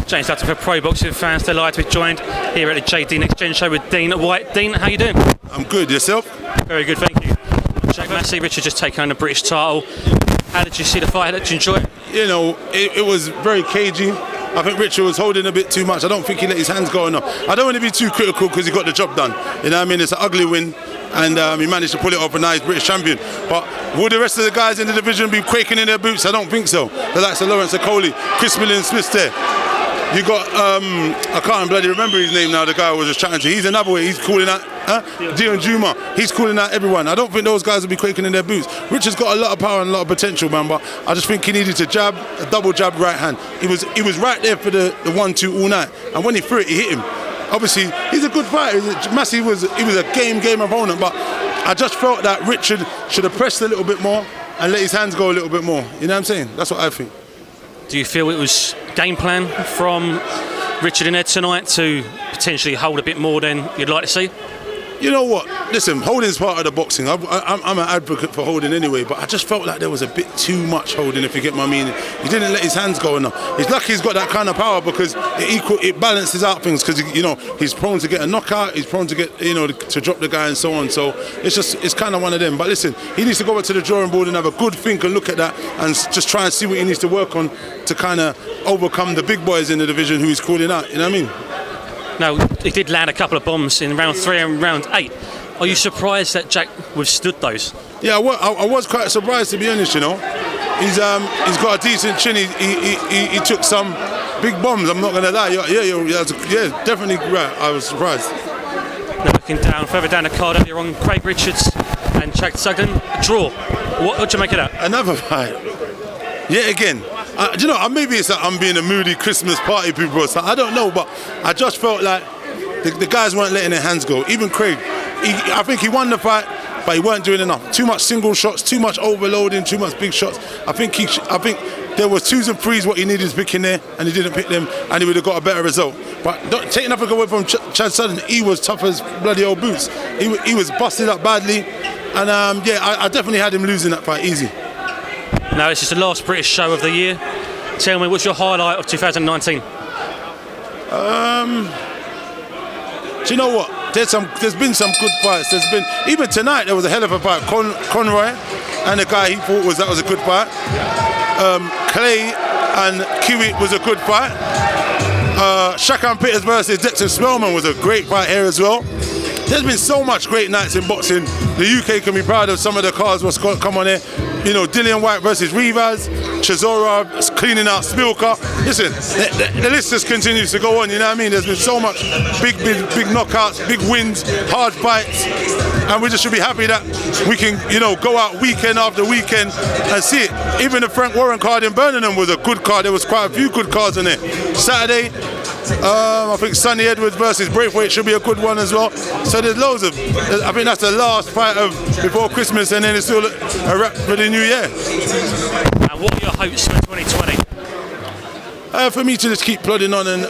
James Dutton for Pro Boxing fans. Delighted to be joined here at the JD Next Gen show with Dean Whyte. Dean, how you doing? I'm good. Yourself? Very good, thank you. Jack Massey, Richard just taken on the British title. How did you see the fight? How did you enjoy it? You know, it was very cagey. I think Richard was holding a bit too much. I don't think he let his hands go enough. I don't want to be too critical because he got the job done. You know what I mean? It's an ugly win, and he managed to pull it off, and now he's British champion. But will the rest of the guys in the division be quaking in their boots? I don't think so. The likes of Lawrence Okoli, Chris Millen-Smith there. You got, I can't bloody remember his name now, the guy I was just chatting to. He's another way, he's calling out, Dion Juma. He's calling out everyone. I don't think those guys will be quaking in their boots. Richard's got a lot of power and a lot of potential, man, but I just think he needed to jab, a double jab right hand. He was right there for the 1-2 all night. And when he threw it, he hit him. Obviously, he's a good fighter. Massey he was a game opponent, but I just felt that Richard should have pressed a little bit more and let his hands go a little bit more. You know what I'm saying? That's what I think. Do you feel it was game plan from Richard in there tonight to potentially hold a bit more than you'd like to see? You know what? Listen, holding's part of the boxing. I'm an advocate for holding anyway, but I just felt like there was a bit too much holding, if you get my meaning. He didn't let his hands go enough. He's lucky he's got that kind of power because it balances out things because, you know, he's prone to get a knockout, he's prone to get, you know, to drop the guy and so on. So it's kind of one of them. But listen, he needs to go back to the drawing board and have a good think and look at that and just try and see what he needs to work on to kind of overcome the big boys in the division who he's calling out. You know what I mean? No, he did land a couple of bombs in round 3 and round 8. Are you surprised that Jack withstood those? Yeah, I was quite surprised, to be honest. You know, he's got a decent chin. He took some big bombs. I'm not going to lie. Yeah, definitely right. I was surprised. Now looking down, further down the card, earlier on, Craig Richards and Jack Sugden, a draw. What do you make of that? Another fight. Yeah, again. Do you know, maybe it's like I'm being a moody Christmas party people or something. I don't know, but I just felt like the guys weren't letting their hands go. Even Craig, I think he won the fight, but he weren't doing enough. Too much single shots, too much overloading, too much big shots. I think there was 2s and 3s what he needed to pick in there, and he didn't pick them, and he would have got a better result. But don't take nothing away from Chad Sutton. He was tough as bloody old boots. He was busted up badly, and I definitely had him losing that fight easy. Now this is the last British show of the year. Tell me, what's your highlight of 2019? Do you know what? There's been some good fights. Even tonight there was a hell of a fight. Conroy and the guy he fought that was a good fight. Clay and Kiwi was a good fight. Shakan Peters versus Dexter Spellman was a great fight here as well. There's been so much great nights in boxing. The UK can be proud of some of the cards what's come on here. You know, Dillian Whyte versus Rivas, Chisora cleaning out Spilka. Listen, the list just continues to go on, you know what I mean? There's been so much big knockouts, big wins, hard fights, and we just should be happy that we can, you know, go out weekend after weekend and see it. Even the Frank Warren card in Birmingham was a good card. There was quite a few good cards in there. Saturday, I think Sonny Edwards versus Braithwaite should be a good one as well. So there's loads of, I think that's the last fight before Christmas, and then it's still a wrap for the new year. And what are your hopes for 2020? For me to just keep plodding on and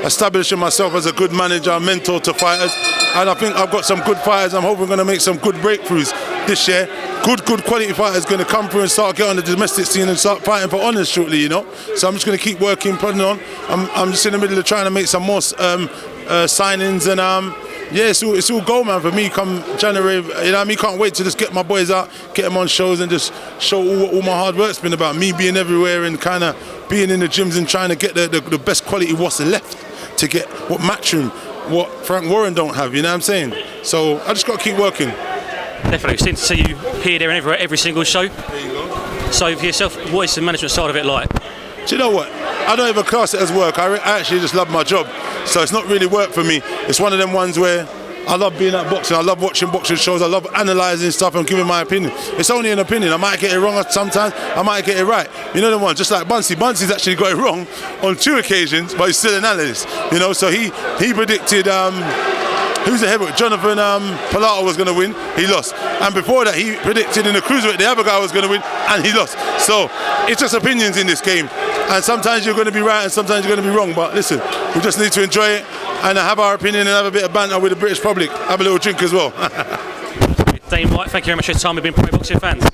establishing myself as a good manager, mentor to fighters. And I think I've got some good fighters. I'm hoping we're going to make some good breakthroughs this year. Good quality fighters going to come through and start getting on the domestic scene and start fighting for honours shortly, you know. So I'm just going to keep working, plodding on. I'm just in the middle of trying to make some more signings and yeah, it's all gold, man, for me come January. You know, I mean, can't wait to just get my boys out, get them on shows and just show what all my hard work's been about. Me being everywhere and kind of being in the gyms and trying to get the best quality what's left to get what Matchroom, what Frank Warren don't have, you know what I'm saying? So I just got to keep working. Definitely. Seem to see you here, there and everywhere, every single show. There you go. So for yourself, what is the management side of it like? Do you know what? I don't even class it as work. I actually just love my job. So it's not really work for me. It's one of them ones where I love being at boxing. I love watching boxing shows. I love analysing stuff and giving my opinion. It's only an opinion. I might get it wrong sometimes. I might get it right. You know the one, just like Bunsey. Bunsey's actually got it wrong on 2 occasions, but he's still an analyst. You know, so he predicted who's the heavyweight? Jonathan Pilato was going to win. He lost. And before that, he predicted in the cruiserweight the other guy was going to win, and he lost. So it's just opinions in this game. And sometimes you're going to be right and sometimes you're going to be wrong. But listen, we just need to enjoy it and have our opinion and have a bit of banter with the British public. Have a little drink as well. Dean Whyte, thank you very much for your time. We've been Pro Boxing fans.